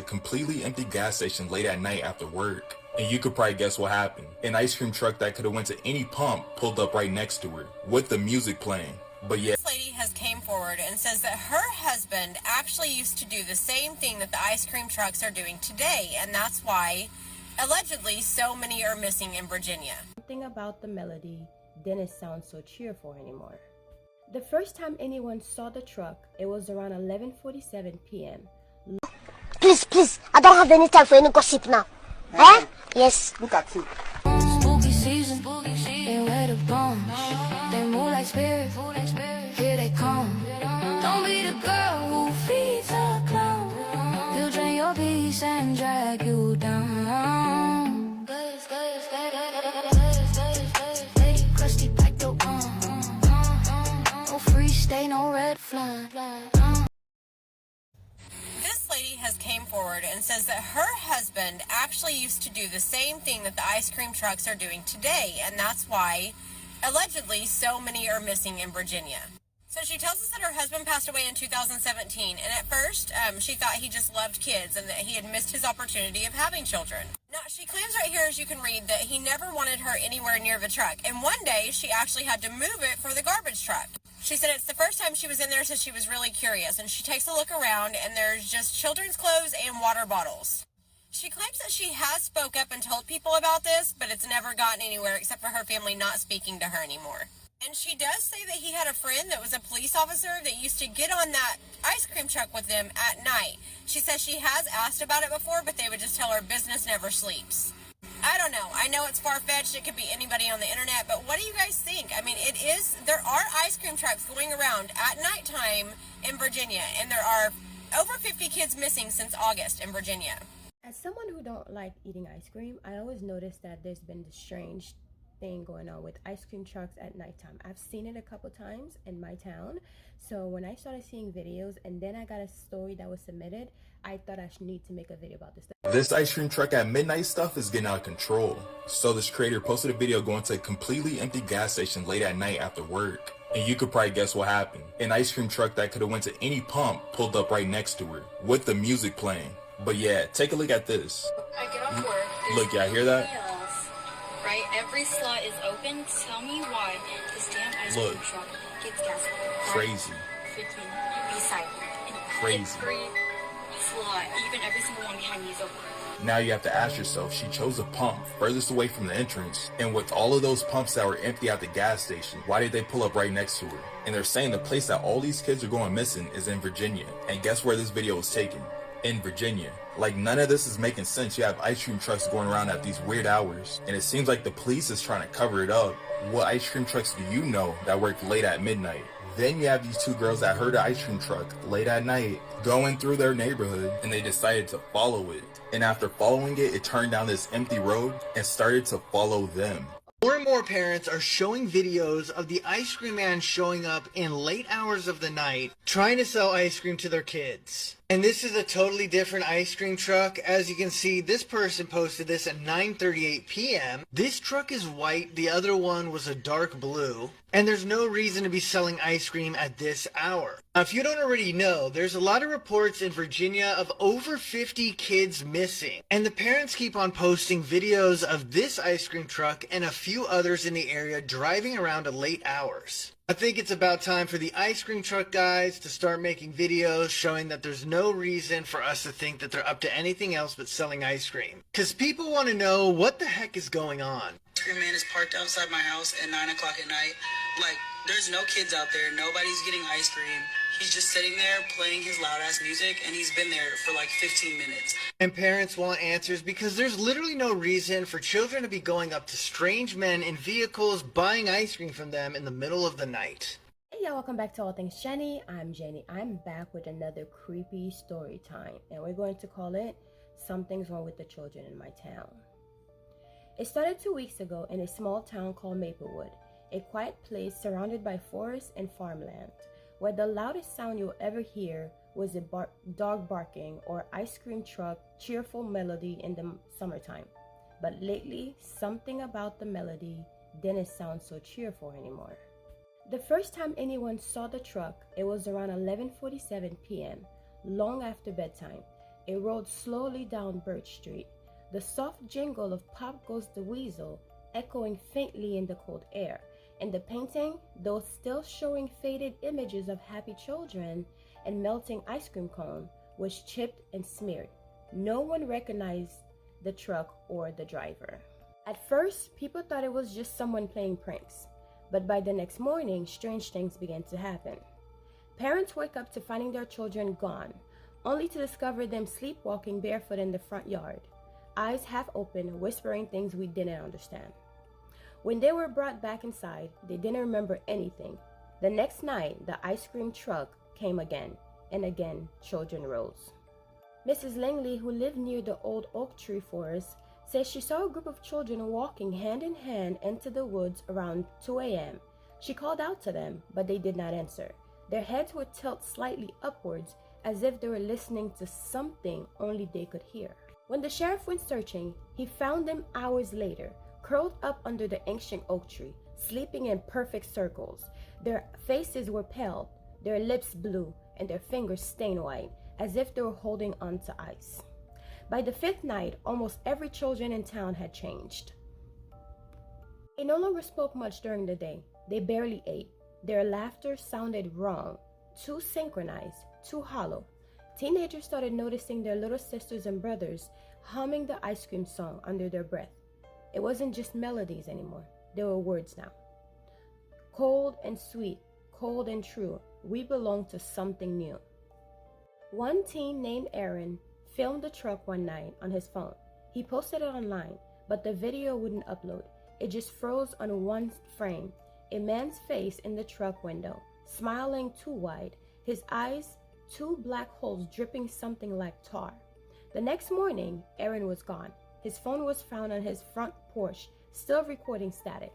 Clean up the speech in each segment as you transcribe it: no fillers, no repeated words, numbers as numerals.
completely empty gas station late at night after work. And you could probably guess what happened. An ice cream truck that could have went to any pump pulled up right next to her, with the music playing. But yeah. This lady has came forward and says that her husband actually used to do the same thing that the ice cream trucks are doing today, and that's why, allegedly, so many are missing in Virginia. Something about the melody didn't sound so cheerful anymore. The first time anyone saw the truck, it was around 11:47 p.m. Please, I don't have any time for any gossip now. Eh? Yes. Look at you. Spooky season, they wear the bombs. They move like spirits, here they come. Don't be the girl who feeds a clown. He'll drain your peace and drag you down. Crusty like the no free stay, no red flag. This lady has came forward and says that her husband actually used to do the same thing that the ice cream trucks are doing today, and that's why, allegedly, so many are missing in Virginia. So she tells us that her husband passed away in 2017, and at first, she thought he just loved kids and that he had missed his opportunity of having children. Now, she claims right here, as you can read, that he never wanted her anywhere near the truck, and one day, she actually had to move it for the garbage truck. She said it's the first time she was in there, so she was really curious, and she takes a look around, and there's just children's clothes and water bottles. She claims that she has spoke up and told people about this, but it's never gotten anywhere except for her family not speaking to her anymore. And she does say that he had a friend that was a police officer that used to get on that ice cream truck with them at night. She says she has asked about it before, but they would just tell her business never sleeps. I don't know. I know it's far-fetched. It could be anybody on the internet, but what do you guys think? I mean, there are ice cream trucks going around at nighttime in Virginia, and there are over 50 kids missing since August in Virginia. As someone who don't like eating ice cream, I always notice that there's been this strange thing going on with ice cream trucks at nighttime. I've seen it a couple times in my town, so when I started seeing videos and then I got a story that was submitted, I thought I should need to make a video about this. This ice cream truck at midnight stuff is getting out of control. So this creator posted a video going to a completely empty gas station late at night after work. And you could probably guess what happened. An ice cream truck that could have went to any pump pulled up right next to her, with the music playing. But yeah, take a look at this. I get off work. Look, y'all hear that? Right? Every slot is open. Tell me why this damn ice cream truck gets gas. Crazy. Freaking be silent. Crazy. Every slot, even every single one behind me is open. Now you have to ask yourself, she chose a pump furthest away from the entrance, and with all of those pumps that were empty at the gas station, why did they pull up right next to her? And they're saying the place that all these kids are going missing is in Virginia. And guess where this video was taken? In Virginia. Like, none of this is making sense. You have ice cream trucks going around at these weird hours, and it seems like the police is trying to cover it up. What ice cream trucks do you know that work late at midnight? Then you have these two girls that heard an ice cream truck late at night going through their neighborhood, and they decided to follow it. And after following it, it turned down this empty road and started to follow them. More and more parents are showing videos of the ice cream man showing up in late hours of the night trying to sell ice cream to their kids. And this is a totally different ice cream truck. As you can see, this person posted this at 9:38 p.m. This truck is white, the other one was a dark blue, and there's no reason to be selling ice cream at this hour. Now, if you don't already know, there's a lot of reports in Virginia of over 50 kids missing, and the parents keep on posting videos of this ice cream truck and a few others in the area driving around at late hours. I think it's about time for the ice cream truck guys to start making videos showing that there's no reason for us to think that they're up to anything else but selling ice cream. Because people want to know what the heck is going on. Ice cream man is parked outside my house at 9 o'clock at night. Like, there's no kids out there. Nobody's getting ice cream. He's just sitting there playing his loud ass music, and he's been there for like 15 minutes. And parents want answers because there's literally no reason for children to be going up to strange men in vehicles buying ice cream from them in the middle of the night. Hey y'all, welcome back to All Things Jenny. I'm Jenny. I'm back with another creepy story time, and we're going to call it Something's Wrong with the Children in My Town. It started 2 weeks ago in a small town called Maplewood, a quiet place surrounded by forests and farmland, where the loudest sound you'll ever hear was a dog barking or ice cream truck cheerful melody in the summertime. But lately, something about the melody didn't sound so cheerful anymore. The first time anyone saw the truck, it was around 11:47 p.m., long after bedtime. It rolled slowly down Birch Street, the soft jingle of Pop Goes the Weasel echoing faintly in the cold air, and the painting, though still showing faded images of happy children and melting ice cream cone, was chipped and smeared. No one recognized the truck or the driver. At first, people thought it was just someone playing pranks, but by the next morning, strange things began to happen. Parents wake up to finding their children gone, only to discover them sleepwalking barefoot in the front yard, eyes half open, whispering things we didn't understand. When they were brought back inside, they didn't remember anything. The next night, the ice cream truck came again, and again, children rose. Mrs. Langley, who lived near the old oak tree forest, says she saw a group of children walking hand in hand into the woods around 2 a.m. She called out to them, but they did not answer. Their heads were tilted slightly upwards, as if they were listening to something only they could hear. When the sheriff went searching, he found them hours later, curled up under the ancient oak tree, sleeping in perfect circles. Their faces were pale, their lips blue, and their fingers stained white, as if they were holding on to ice. By the fifth night, almost every children in town had changed. They no longer spoke much during the day. They barely ate. Their laughter sounded wrong, too synchronized, too hollow. Teenagers started noticing their little sisters and brothers humming the ice cream song under their breath. It wasn't just melodies anymore. There were words now. Cold and sweet, cold and true, we belong to something new. One teen named Aaron filmed the truck one night on his phone. He posted it online, but the video wouldn't upload. It just froze on one frame. A man's face in the truck window, smiling too wide, his eyes, two black holes dripping something like tar. The next morning, Aaron was gone. His phone was found on his front porch, still recording static.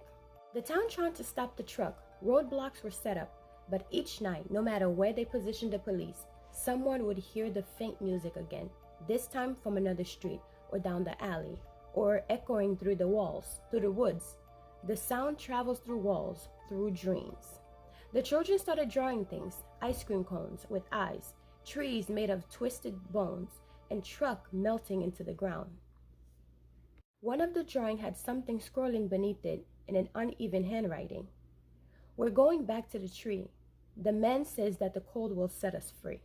The town tried to stop the truck. Roadblocks were set up, but each night, no matter where they positioned the police, someone would hear the faint music again, this time from another street or down the alley, or echoing through the walls, through the woods. The sound travels through walls, through dreams. The children started drawing things, ice cream cones with eyes, trees made of twisted bones, and truck melting into the ground. One of the drawings had something scrolling beneath it in an uneven handwriting. We're going back to the tree. The man says that the cold will set us free.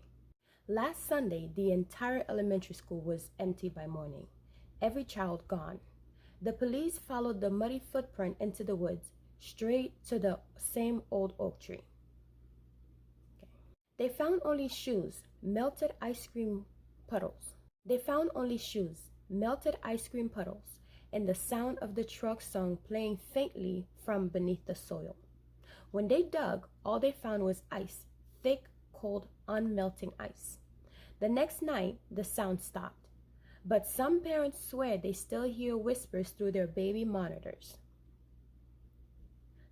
Last Sunday, the entire elementary school was empty by morning. Every child gone. The police followed the muddy footprint into the woods, straight to the same old oak tree. They found only shoes, melted ice cream puddles. And the sound of the truck song playing faintly from beneath the soil. When they dug, all they found was ice, thick, cold, unmelting ice. The next night, the sound stopped. But some parents swear they still hear whispers through their baby monitors.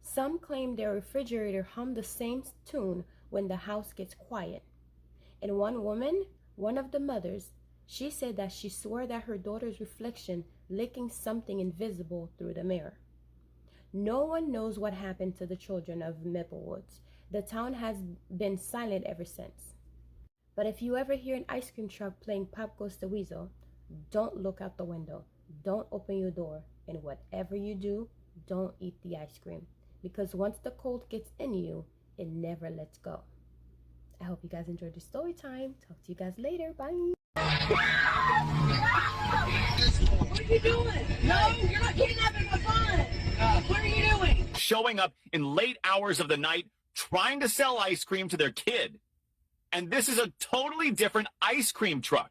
Some claim their refrigerator hummed the same tune when the house gets quiet. And one woman, one of the mothers, she said that she swore that her daughter's reflection licking something invisible through the mirror. No one knows what happened to the children of Maplewoods. The town has been silent ever since. But if you ever hear an ice cream truck playing Pop Goes the Weasel, don't look out the window, don't open your door, and whatever you do, don't eat the ice cream. Because once the cold gets in you, it never lets go. I hope you guys enjoyed the story time. Talk to you guys later. Bye. What are you doing? No, you're not kidnapping my son. What are you doing? Showing up in late hours of the night, trying to sell ice cream to their kid. And this is a totally different ice cream truck.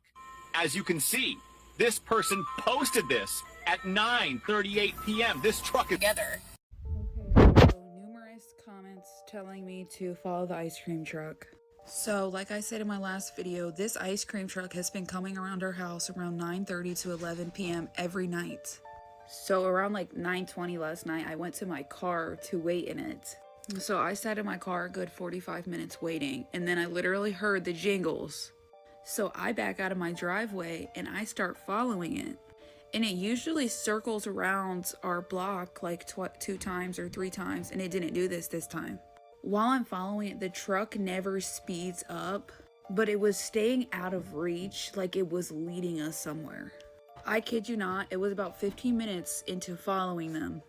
As you can see, this person posted this at 9:38 p.m. This truck is together. Okay, so numerous comments telling me to follow the ice cream truck. So, like I said in my last video, this ice cream truck has been coming around our house around 9:30 to 11 p.m. every night. So around like 9:20 last night, I went to my car to wait in it. So I sat in my car a good 45 minutes waiting, and then I literally heard the jingles. So I back out of my driveway and I start following it. And it usually circles around our block like 2 times or 3 times, and it didn't do this time. While I'm following it, the truck never speeds up, but it was staying out of reach, like it was leading us somewhere. I kid you not, it was about 15 minutes into following them,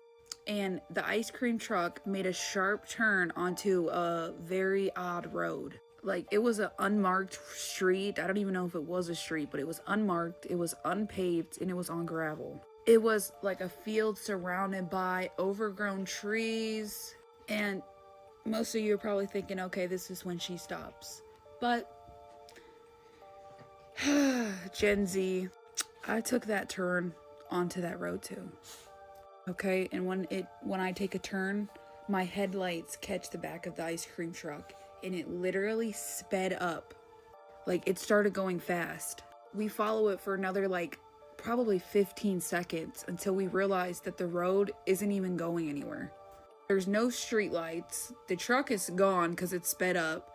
and the ice cream truck made a sharp turn onto a very odd road. Like, it was an unmarked street. I don't even know if it was a street, but it was unmarked, it was unpaved, and it was on gravel. It was like a field surrounded by overgrown trees, and most of you are probably thinking, okay, this is when she stops. But Gen Z, I took that turn onto that road too. Okay, and when I take a turn, my headlights catch the back of the ice cream truck, and it literally sped up. Like, it started going fast. We follow it for another like probably 15 seconds until we realize that the road isn't even going anywhere. There's no street lights. The truck is gone because it's sped up.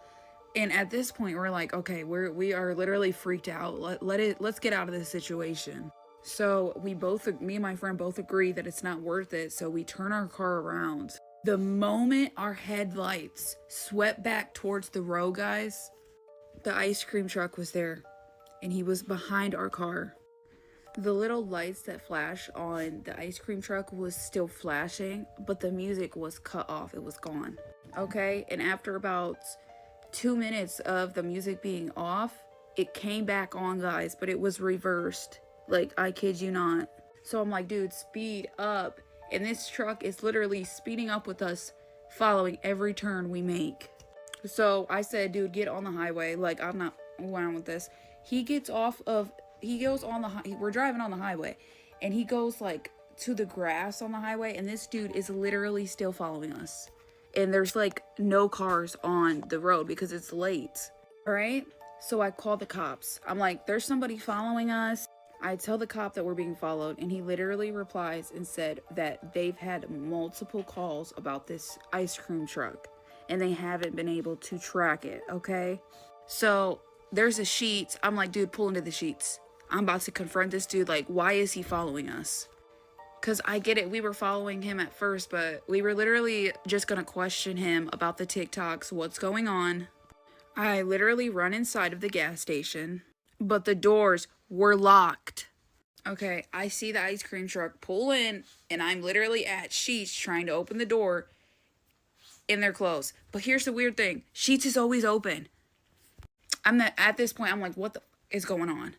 And at this point, we're like, okay, we are literally freaked out. Let's get out of this situation. So me and my friend both agree that it's not worth it. So we turn our car around. The moment our headlights swept back towards the road, guys, the ice cream truck was there, and he was behind our car. The little lights that flash on the ice cream truck was still flashing, but the music was cut off. It was gone. Okay, and after about 2 minutes of the music being off, it came back on, guys, but it was reversed. Like, I kid you not. So I'm like, dude, speed up. And this truck is literally speeding up with us, following every turn we make. So I said, dude, get on the highway. Like, I'm not going with this. He goes on we're driving on the highway, and he goes like to the grass on the highway, and this dude is literally still following us. And there's like no cars on the road because it's late. All right. So I call the cops. I'm like, there's somebody following us. I tell the cop that we're being followed, and he literally replies and said that they've had multiple calls about this ice cream truck, and they haven't been able to track it. Okay. So there's a sheet. I'm like, dude, pull into the sheets. I'm about to confront this dude. Like, why is he following us? Because I get it. We were following him at first, but we were literally just going to question him about the TikToks. What's going on? I literally run inside of the gas station, but the doors were locked. Okay, I see the ice cream truck pull in, and I'm literally at Sheetz trying to open the door, and they're closed. But here's the weird thing. Sheetz is always open. At this point, I'm like, what the is going on?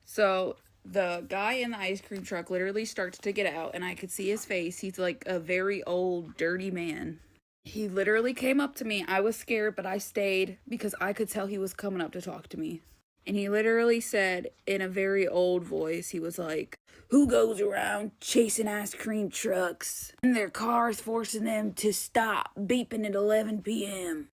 So the guy in the ice cream truck literally starts to get out, and I could see his face. He's like a very old, dirty man. He literally came up to me. I was scared, but I stayed because I could tell he was coming up to talk to me. And he literally said in a very old voice, he was like, who goes around chasing ice cream trucks and their cars forcing them to stop beeping at 11 p.m.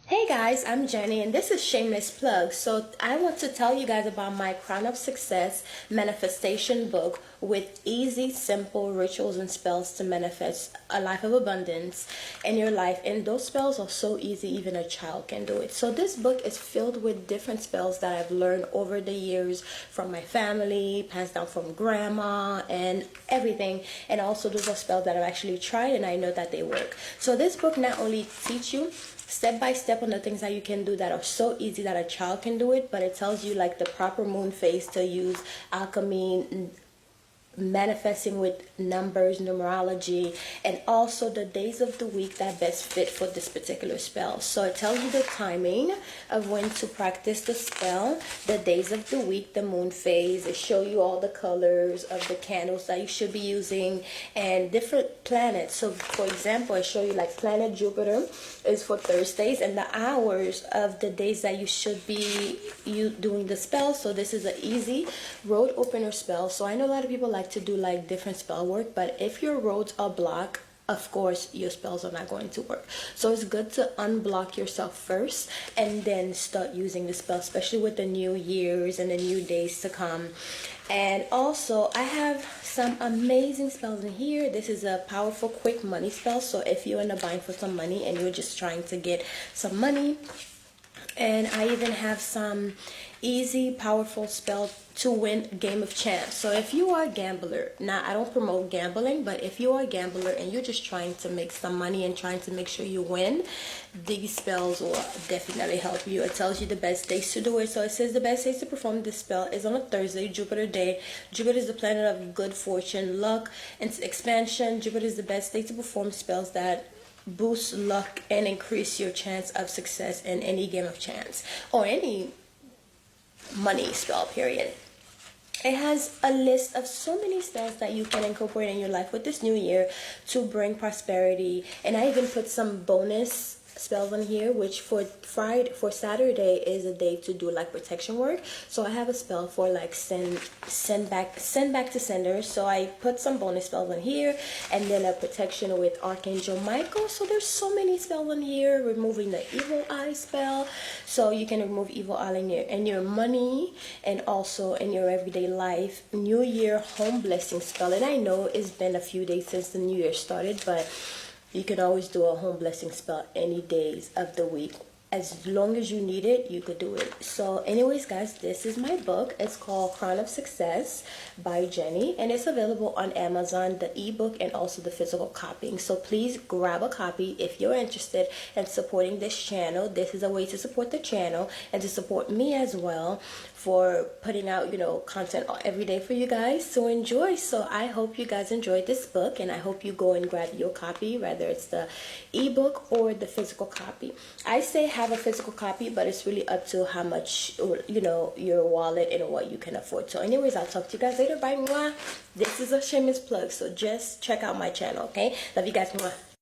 Hey guys, I'm Jenny, and this is Shameless Plug. So I want to tell you guys about my Crown of Success manifestation book with easy, simple rituals and spells to manifest a life of abundance in your life. And those spells are so easy, even a child can do it. So this book is filled with different spells that I've learned over the years from my family, passed down from grandma and everything. And also those are spells that I've actually tried and I know that they work. So this book not only teach you step by step on the things that you can do that are so easy that a child can do it, but it tells you like the proper moon phase to use, alchemy, manifesting with numbers, numerology, and also the days of the week that best fit for this particular spell. So it tells you the timing of when to practice the spell, the days of the week, the moon phase. It shows you all the colors of the candles that you should be using and different planets. So for example, I show you like planet Jupiter is for Thursdays and the hours of the days that you should be doing the spell. So this is an easy road opener spell. So I know a lot of people like to do like different spell work, but if your roads are blocked, of course your spells are not going to work. So it's good to unblock yourself first and then start using the spell, especially with the new years and the new days to come. And also I have some amazing spells in here. This is a powerful quick money spell. So if you're in a bind for some money and you're just trying to get some money, And I even have some easy, powerful spell to win Game of Chance. So if you are a gambler, now I don't promote gambling, but if you are a gambler and you're just trying to make some money and trying to make sure you win, these spells will definitely help you. It tells you the best days to do it. So it says the best days to perform this spell is on a Thursday, Jupiter day. Jupiter is the planet of good fortune, luck, and expansion. Jupiter is the best day to perform spells that boost luck and increase your chance of success in any game of chance or any money spell, period. It has a list of so many spells that you can incorporate in your life with this new year to bring prosperity. And I even put some bonus spells on here, which for Saturday is a day to do like protection work. So I have a spell for like send back to sender. So I put some bonus spells on here, and then a protection with Archangel Michael. So there's so many spells on here. Removing the evil eye spell, so you can remove evil eye in your money and also in your everyday life. New Year home blessing spell, and I know it's been a few days since the new year started, but you can always do a home blessing spell any days of the week. As long as you need it, you could do it. So anyways, guys, this is my book. It's called Crown of Success by Jenny, and it's available on Amazon, the ebook and also the physical copying. So please grab a copy if you're interested in supporting this channel. This is a way to support the channel and to support me as well for putting out, you know, content every day for you guys to enjoy. So I hope you guys enjoyed this book, and I hope you go and grab your copy, whether it's the ebook or the physical copy. I say have a physical copy, but it's really up to how much, you know, your wallet and what you can afford. So anyways, I'll talk to you guys later. Bye. Mwah. This is a shameless plug, so just check out my channel, okay? Love you guys. Mwah.